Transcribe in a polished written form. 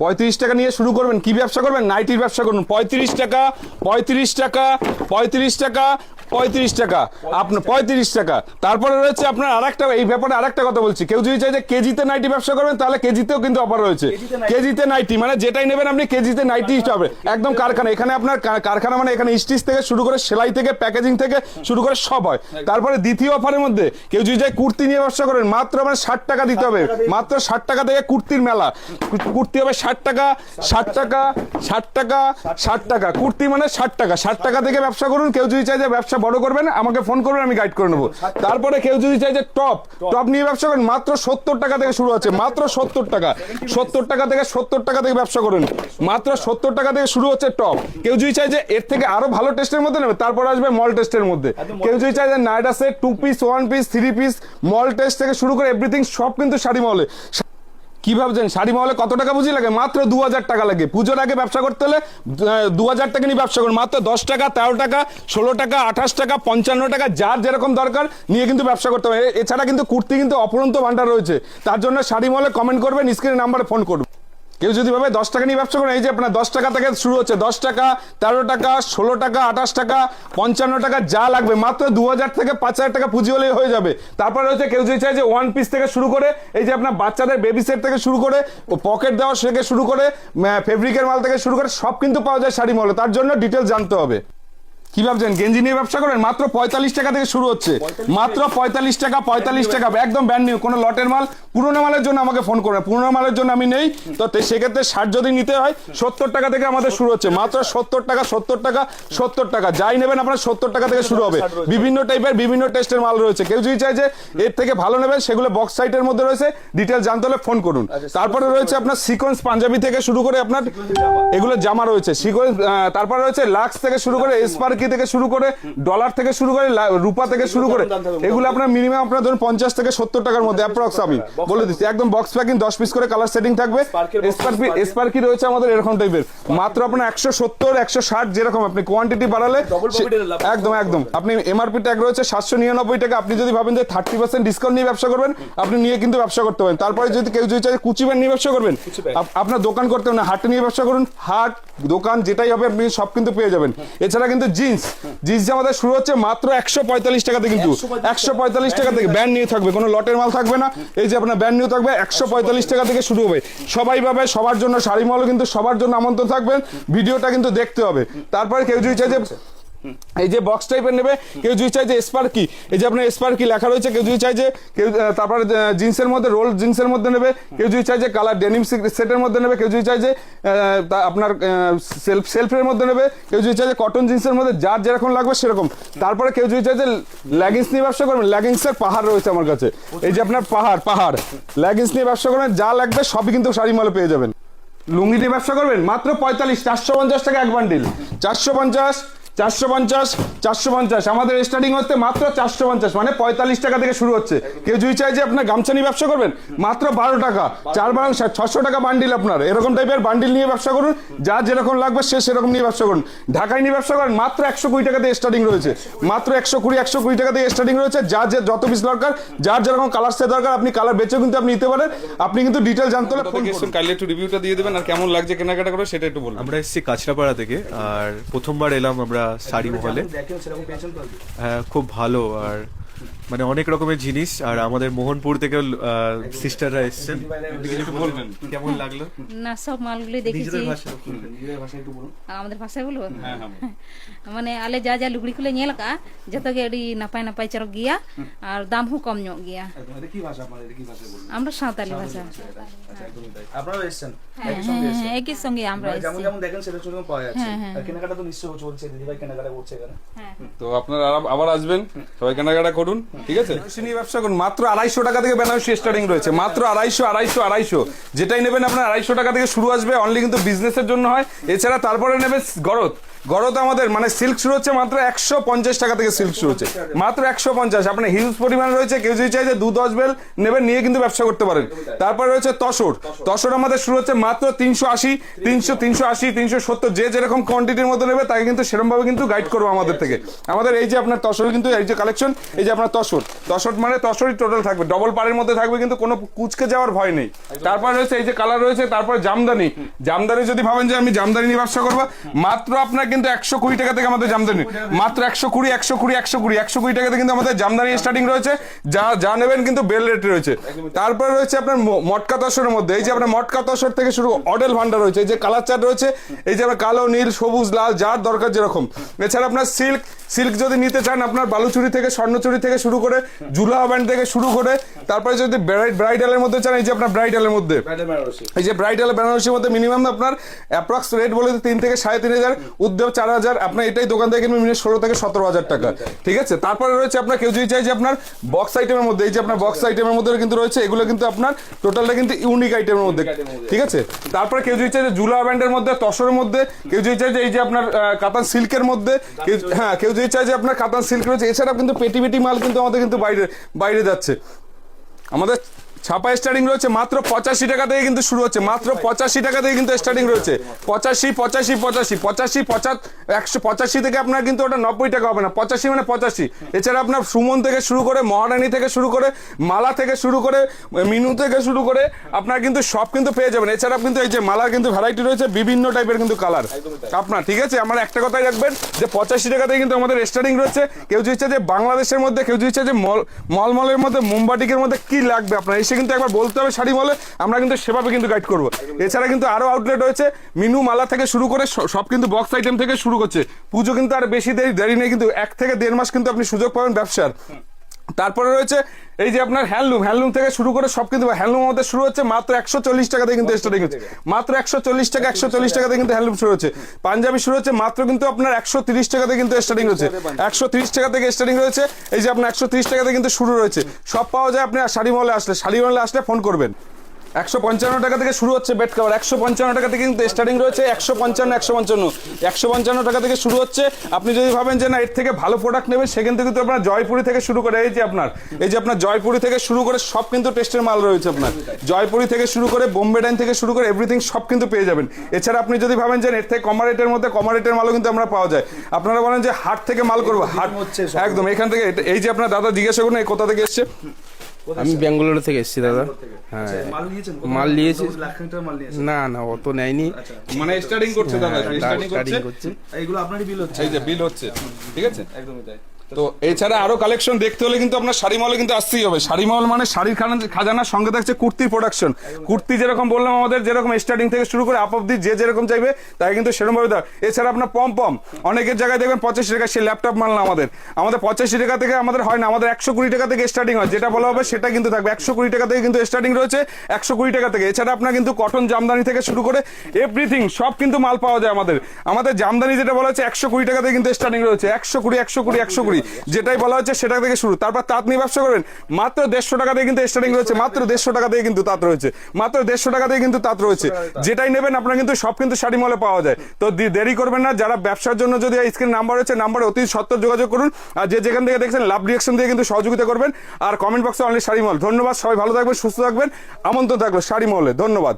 35 টাকা নিয়ে শুরু করবেন। কি ব্যবসা করবেন? নাইটির ব্যবসা করুন। 35 টাকা, 35 টাকা, 35 টাকা, 35 টাকা, আপনার 35 টাকা। তারপরে রয়েছে আপনার আরেকটা, এই ব্যাপারে আরেকটা কথা বলছি, কেউ যদি চাই যে কেজিতে নাইটি ব্যবসা করবেন তাহলে কেজিতেও কিন্তু অফার রয়েছে। কেজিতে নাইটি মানে যেটাই নেবেন আপনি কেজিতে নাইটি হবে, একদম কারখানা। এখানে আপনার কারখানা মানে এখানে স্টিচ থেকে শুরু করে সেলাই থেকে প্যাকেজিং থেকে শুরু করে সব হয়। তারপরে দ্বিতীয় অফারের মধ্যে কেউ যদি চাই কুর্তি নিয়ে ব্যবসা করেন, মাত্র মানে 60 টাকা দিতে হবে, মাত্র 60 টাকা থেকে কুর্তির মেলা। কুর্তি হবে 60 টাকা, 60 টাকা, 60 টাকা, 60 টাকা, কুর্তি মানে 60 টাকা। 60 টাকা থেকে ব্যবসা করুন। কেউ যদি চাই যে ব্যবসা বড় করবেন আমাকে ফোন করবেন, আমি গাইড করে নেবো। তারপরে কেউ যদি চাই যে টপ নিয়ে ব্যবসা করেন, মাত্র 70 টাকা থেকে শুরু হচ্ছে, মাত্র 70 টাকা। 70 টাকা থেকে 70 টাকা থেকে ব্যবসা করুন, মাত্র 70 টাকা থেকে শুরু হচ্ছে টপ। কেউ যদি চাই যে এর থেকে আরো ভালো টেস্টের মধ্যে নেবে, তারপর আসবে মল টেস্টের মধ্যে। কেউ যদি চাই যে নাইডা সেট 2 পিস 1 পিস 3 পিস মল টেস্ট থেকে শুরু করে এভরিথিং সব কিন্তু শাড়ি মহলে। কি ভাবছেন শাড়ি মহলে কত টাকা পুঁজি লাগে? মাত্র 2000 টাকা লাগে। পুজোর আগে ব্যবসা করতে হলে 2000 টাকা নিয়ে ব্যবসা করুন। মাত্র 10 টাকা, 13 টাকা, 16 টাকা, 28 টাকা, 55 টাকা, যার যেরকম দরকার নিয়ে কিন্তু ব্যবসা করতে হবে। এছাড়া কিন্তু কুর্তি কিন্তু অপরন্ত ভান্ডার রয়েছে। তার জন্য শাড়ি মহলে কমেন্ট করবেন, স্ক্রিনের নাম্বারে ফোন করুন। কেউ যদি ভাবে 10 টাকা নিয়ে ব্যবসা করেন, এই যে আপনার 10 টাকা থেকে শুরু হচ্ছে, 10 টাকা, 13 টাকা, 16 টাকা, 28 টাকা, 55 টাকা, যা লাগবে মাত্র 2000 থেকে 5000 টাকা পুঁজি হলেই হয়ে যাবে। তারপরে হচ্ছে কেউ যদি চাই যে 1 পিস থেকে শুরু করে, এই যে আপনার বাচ্চাদের বেবি সেট থেকে শুরু করে পকেট দেওয়া থেকে শুরু করে ফেব্রিকের মাল থেকে শুরু করে সব কিন্তু পাওয়া যায় শাড়ি মহলে। তার জন্য ডিটেলস জানতে হবে। কি ভাবছেন গেঞ্জি নিয়ে ব্যবসা করেন? মাত্র 45 টাকা থেকে শুরু হচ্ছে, মাত্র 45 টাকা, 45 টাকা, একদম ব্র্যান্ড নিউ, কোনো লটের মাল। পুরোনো মালের জন্য আমাকে ফোন করবেন, পুরোনো মালের জন্য আমি নেই তো, সেক্ষেত্রে 60 যদি নিতে হয় 70 টাকা থেকে আমাদের শুরু হচ্ছে, মাত্র 70 টাকা, 70 টাকা, 70 টাকা, যাই নেবেন আপনার 70 টাকা থেকে শুরু হবে। বিভিন্ন টাইপের বিভিন্ন টেস্টের মাল রয়েছে। কেউ যদি চাই যে এর থেকে ভালো নেবেন, সেগুলো বক্স সাইটের মধ্যে রয়েছে, ডিটেলস জানতে হলে ফোন করুন। তারপরে রয়েছে আপনার সিকোয়েন্স পাঞ্জাবি থেকে শুরু করে আপনার এগুলো জামা রয়েছে সিকোয়েন্স। তারপরে রয়েছে লাক্স থেকে শুরু করে স্পার্কি থেকে শুরু করে ডলার থেকে শুরু করে রূপা থেকে শুরু করে এগুলো আপনার মিনিমাম আপনার ধরুন 50 থেকে 70 টাকার মধ্যে অ্যাপ্রক্স আমি বলে দিচ্ছি। একদম বক্স প্যাকিং 10 পিস করে কালার সেটিং থাকবে। স্পার্কি রয়েছে আমাদের এরকম টাইপের, মাত্র আপনার 170 160 যেরকম আপনি কোয়ান্টিটি বাড়ালে একদম একদম আপনি এমআরপি ট্যাগ রয়েছে 799 টাকা। আপনি যদি ভাবেন যে 30% ডিসকাউন্ট নিয়ে ব্যবসা করবেন, আপনি নিয়ে কিন্তু ব্যবসা করতে পারেন। তারপরে যদি কেউ যদি চাই কুচি ব্যান্ড নিয়ে ব্যবসা করবেন, আপনার দোকান করতে হবে না, হাট নিয়ে ব্যবসা করুন। হাট দোকান যেটাই হবে আপনি সব কিন্তু পেয়ে যাবেন। এছাড়া কিন্তু জিন্স আমাদের শুরু হচ্ছে মাত্র 145 টাকা থেকে, কিন্তু 145 টাকা থেকে ব্যান্ড নিউ থাকবে, কোনো লটের মাল থাকবে না। এই যে আপনার ব্যান্ড নিউ থাকবে 145 টাকা থেকে শুরু হবে। সবাই পাবে, সবার জন্য শাড়ি মহল কিন্তু সবার জন্য আমন্ত্রণ থাকবেন। ভিডিওটা কিন্তু দেখতে হবে। তারপরে কেউ যদি চাই যে এই যে বক্স টাইপের নেবে, কেউ যদি চাই যে স্পার্কি, এই যে আপনার স্পার্কি লেখা রয়েছে, কেউ যদি চাই যে কেউ তারপরে জিন্সের মধ্যে রোল জিন্সের মধ্যে নেবে, কেউ যদি চাই যে কালার ডেনিম সেটের মধ্যে নেবে, কেউ যদি চাই যে আপনার সেলফের মধ্যে নেবে, কেউ যদি চাই যে কটন জিন্সের মধ্যে, যার যেরকম লাগবে সেরকম। তারপরে কেউ যদি চাই যে লেগিংস নিয়ে ব্যবসা করবেন, লেগিংসের পাহাড় রয়েছে আমার কাছে, এই যে আপনার পাহাড় লেগিংস নিয়ে ব্যবসা করবেন, যা লাগবে সবই কিন্তু শাড়ি মলে পেয়ে যাবেন। লুঙ্গি নিয়ে ব্যবসা করবেন, মাত্র 45 450 টাকা এক বান্ডিল, 450 450 450 আমাদের স্টার্টিং হচ্ছে মাত্র 450, মানে 45 টাকা থেকে শুরু হচ্ছে। কেউ যদি চাই যে আপনার গামছা নিয়ে ব্যবসা করবেন, মাত্র 12 টাকা, 4 বারং 600 টাকা বান্ডিল। আপনার এরকম টাইপের বান্ডিল নিয়ে ব্যবসা করুন, যা যেরকম লাগবে সে সেরকম নিয়ে ব্যবসা করুন। ঢাকায় নিয়ে ব্যবসা করেন, মাত্র 120 টাকা দিয়ে স্টার্টিং রয়েছে, মাত্র 120 টাকা দিয়ে স্টার্টিং রয়েছে। যার যে যত পিস দরকার, যার যেরকম কালার সে দরকার, আপনি কালার বেচেও কিন্তু আপনি নিতে পারেন। আপনি কিন্তু ডিটেল জানতে হলে ফোন করুন। কাইলে একটু রিভিউটা দিয়ে দেবেন, আর কেমন লাগছে কেনাকাটা করে সেটা একটু বলুন। আমরা এসেছি কাঁচরাপাড়া থেকে, আর প্রথমবার এলাম আমরা শাড়ি মহলে। হ্যাঁ, খুব ভালো, আর মানে অনেক রকমের জিনিস। আর আমাদের মোহনপুর থেকে সিস্টাররা এসেছেন, একটু বলবেন কেমন লাগলো? না, সব মালগুলো দেখেছি। আমাদের ভাষায় বলবো, মানে আলে যা যা লুগড়ি খুলে ᱧᱮᱞ ᱟᱠᱟᱜᱼᱟ ᱡᱚᱛᱚ ᱜᱮ ᱟᱹᱰᱤ ᱱᱟᱯᱟᱭ ᱱᱟᱯᱟᱭ ᱪᱚᱨᱚᱠ ᱜᱮᱭᱟ আর দাম ᱦᱚᱸ কম ᱧᱚᱜ গᱮᱭᱟ। আমরা সাঁওতালি ভাষা। আপনারা এসেছেন একই সঙ্গে আমরা যেমন যেমন দেখেন সেটা সেরকম পাওয়া যাচ্ছে। আর কেনাকাটা তো নিশ্চয়ই চলছে, দিদিভাই কেনাকাটা করছে এখানে। তো আপনারা আবার আসবেন, সবাই কেনাকাটা করুন, ঠিক আছে? বেনারসি ব্যবসা করুন, মাত্র 250 টাকা থেকে বেনারসি স্টার্টিং রয়েছে, মাত্র 250 যেটাই নেবেন আপনার 250 টাকা থেকে শুরু আসবে। অনলি কিন্তু বিজনেসের জন্য হয়। এছাড়া তারপরে নেবে গরদ, গড়তে আমাদের মানে সিল্ক শুরু হচ্ছে মাত্র 150 টাকা থেকে সিল্ক শুরু হচ্ছে, মাত্র 150। আপনার হিউজ পরিমাণ রয়েছে, কেউ যদি চাই যে 2-10 বেল নেবেন নিয়ে কিন্তু ব্যবসা করতে পারেন। তারপর রয়েছে তসর, তসর আমাদের শুরু হচ্ছে মাত্র 380, 380, 370, যে যেরকম কোয়ান্টিটির মধ্যে নেবে তাকে কিন্তু সেরকম ভাবে কিন্তু গাইড করবো আমাদের থেকে। আমাদের এই যে আপনার তসর কিন্তু এই যে কালেকশন, এই যে আপনার তসর, তসর মানে তসরই টোটাল থাকবে, ডবল পাড়ের মধ্যে থাকবে, কিন্তু কোনো কুচকে যাওয়ার ভয় নেই। তারপর রয়েছে এই যে কালার রয়েছে, তারপর জামদানি, জামদানি যদি ভাবেন যে আমি জামদানি নিয়ে ব্যবসা করবো, মাত্র আপনার কিন্তু 120 টাকা থেকে আমাদের জামদানি, মাত্র 120, 120, 120, 120 টাকাতে কিন্তু আমাদের জামদানি স্টার্টিং রয়েছে, যা নেবেন কিন্তু বেল রেট রয়েছে। তারপরে রয়েছে আপনার মটকা তসরের মধ্যে, এই যে আপনার মটকা তসর থেকে শুরু অডেল ভান্ডার রয়েছে, এই যে কালার চার্ট রয়েছে, এই যে আপনার কালো, নীল, সবুজ, লাল, যার দরকার যেরকম। এছাড়া আপনার সিল্ক, সিল্ক যদি নিতে চান আপনার বালুচুরি থেকে, স্বর্ণচুরি থেকে শুরু করে, জুলা ব্যান্ড থেকে শুরু করে, তারপরে যদি ব্রাইডালের মধ্যে চান, এই যে আপনার ব্রাইডালের মধ্যে, এই যে ব্রাইডাল বেনারসির মধ্যে মিনিমাম আপনার অ্যাপ্রক্স রেট বলে 3 থেকে 3,500, উদ্যোগ 4,000, আপনার এটাই দোকান থেকে কিনবেন 16 থেকে 17,000 টাকা, ঠিক আছে। তারপরে রয়েছে আপনার কেউ যদি চাই যে আপনার বক্স আইটেমের মধ্যে, এই যে আপনার বক্স আইটেমের মধ্যে কিন্তু রয়েছে, এগুলো কিন্তু আপনার টোটালটা কিন্তু ইউনিক আইটেমের মধ্যে, ঠিক আছে। তারপরে কেউ যদি চাই যে জুলা ব্যান্ডের মধ্যে, তসরের মধ্যে, কেউ যদি চাই যে এই যে আপনার কাতান সিল্কের মধ্যে, হ্যাঁ কেউ যদি চাই যে আপনার কাতান সিল্ক রয়েছে। এছাড়া কিন্তু পেটি পেটি মাল কিন্তু আমাদের কিন্তু বাইরে যাচ্ছে। আমাদের ছাপা স্টার্টিং রয়েছে মাত্র 85 টাকা থেকে কিন্তু শুরু হচ্ছে, মাত্র 85 টাকা থেকে কিন্তু স্টার্টিং রয়েছে, 85, 85, 85, 85, 185 থেকে আপনার কিন্তু ওটা 90 টাকা হবে না, 85 মানে 85। এছাড়া আপনার সুমন থেকে শুরু করে, মহারানী থেকে শুরু করে, মালা থেকে শুরু করে, মিনু থেকে শুরু করে আপনার কিন্তু সব কিন্তু পেয়ে যাবেন। এছাড়া কিন্তু এই যে মালার কিন্তু ভ্যারাইটি রয়েছে, বিভিন্ন টাইপের কিন্তু কালার আপনার, ঠিক আছে। আমার একটা কথাই রাখবেন যে 85 টাকা থেকে কিন্তু আমাদের স্টার্টিং রয়েছে। কেউ যদি চায় যে বাংলাদেশের মধ্যে, কেউ যদি চায় যে মলের মধ্যে, মুম্বাটিকের মধ্যে কি লাগবে আপনার এসে কিন্তু একবার বলতে হবে শাড়ি মলে, আমরা কিন্তু সেভাবে কিন্তু গাইড করবো। এছাড়া কিন্তু আরো আউটলেট রয়েছে, মিনু মালা থেকে শুরু করে সব কিন্তু বক্স আইটেম থেকে শুরু করছে। পুজো কিন্তু আর বেশি দেরি নেই, কিন্তু 1 থেকে 1.5 মাস কিন্তু আপনি সুযোগ পাবেন ব্যবসার। তারপরে রয়েছে এই যে আপনার হ্যান্ডলুম থেকে শুরু করে সব কিন্তু হ্যান্ডলুম আমাদের শুরু হচ্ছে মাত্র 140 টাকা থেকে কিন্তু স্টার্টিং হচ্ছে, মাত্র 140 টাকা, 140 টাকা থেকে কিন্তু হ্যান্ডলুম শুরু হচ্ছে। পাঞ্জাবি শুরু হচ্ছে মাত্র কিন্তু আপনার 130 টাকা থেকে কিন্তু স্টার্টিং হচ্ছে, 130 টাকা থেকে স্টার্টিং রয়েছে। এই যে আপনার 130 টাকা থেকে কিন্তু শুরু রয়েছে, সব পাওয়া যায়। আপনি শাড়ি মলে আসলে ফোন করবেন। 155 টাকা থেকে শুরু হচ্ছে বেড কভার, 155 টাকা থেকে কিন্তু স্টার্টিং রয়েছে, 155 টাকা থেকে শুরু হচ্ছে। আপনি যদি ভাবেন যে না এর থেকে ভালো প্রোডাক্ট নেবেন, সেখান থেকে কিন্তু আপনার জয়পুরি থেকে শুরু করে, এই যে আপনার জয়পুরি থেকে শুরু করে সব কিন্তু টেস্টের মাল রয়েছে আপনার, জয়পুরি থেকে শুরু করে, বোম্বে ডাইন থেকে শুরু করে এভরিথিং সব কিন্তু পেয়ে যাবেন। এছাড়া আপনি যদি ভাবেন যে এর থেকে কমারেটের মধ্যে, কমারেটের মালও কিন্তু আমরা পাওয়া যায়। আপনারা বলেন যে হাট থেকে মাল করবো, হাট একদম এখান থেকে। এই যে আপনার দাদা জিজ্ঞাসা করুন কোথা থেকে এসছে। আমি বেঙ্গালুরু থেকে এসেছি দাদা। হ্যাঁ মাল নিয়েছি, না না অত নেয়নি, মানে স্টার্টিং করছে দাদা, স্টার্টিং করছে। এইগুলো আপনারই বিল হচ্ছে, এই যে বিল হচ্ছে, ঠিক আছে। একদমই তাই। তো এছাড়া আরো কালেকশন দেখতে হলে কিন্তু আপনার শাড়ি মলে কিন্তু আসতেই হবে। শাড়ি মল মানে শাড়ির খাজানার সঙ্গে থাকছে কুর্তির প্রোডাকশন। কুর্তি যেরকম বললাম আমাদের, যেরকম স্টার্টিং থেকে শুরু করে আপ অব্দি যে যেরকম চাইবে তাই কিন্তু সেরকম ভাবে দেওয়া। এছাড়া আপনার পম অনেকের জায়গায় দেখবেন 85 টাকা, সে ল্যাপটপ মাল না আমাদের 85 টাকা থেকে আমাদের হয় না, আমাদের 120 টাকা থেকে স্টার্টিং হয়, যেটা বলা হবে সেটা কিন্তু থাকবে। 120 টাকা থেকে কিন্তু স্টার্টিং রয়েছে, 120 টাকা থেকে। এছাড়া আপনার কিন্তু কটন জামদানি থেকে শুরু করে এভরিথিং সব কিন্তু মাল পাওয়া যায় আমাদের জামদানি যেটা বলা হচ্ছে 120 টাকা থেকে কিন্তু স্টার্টিং রয়েছে, 120, যেটাই বলা হচ্ছে সেটা থেকে শুরু। তারপর তাঁত নিয়ে ব্যবসা করবেন মাত্র 150 টাকা থেকে কিন্তু স্টার্টিং রয়েছে, মাত্র 150 টাকা থেকে কিন্তু তাঁত রয়েছে, মাত্র 150 টাকা থেকে কিন্তু তাঁত রয়েছে। যেটাই নেবেন আপনার কিন্তু সব কিন্তু শাড়ি মলে পাওয়া যায়। তো দেরি করবেন না, যারা ব্যবসার জন্য যদি স্ক্রিন নাম্বার রয়েছে, নাম্বারে অতি সত্তর যোগাযোগ করুন। আর যে যেখান থেকে দেখছেন লাভ রিঅ্যাকশন দিয়ে কিন্তু সহযোগিতা করবেন। আর কমেন্ট বক্সে অনলি শাড়ি মল। ধন্যবাদ, সবাই ভালো থাকবেন, সুস্থ থাকবেন, আমন্ত্রণ থাকলো শাড়ি মলে। ধন্যবাদ।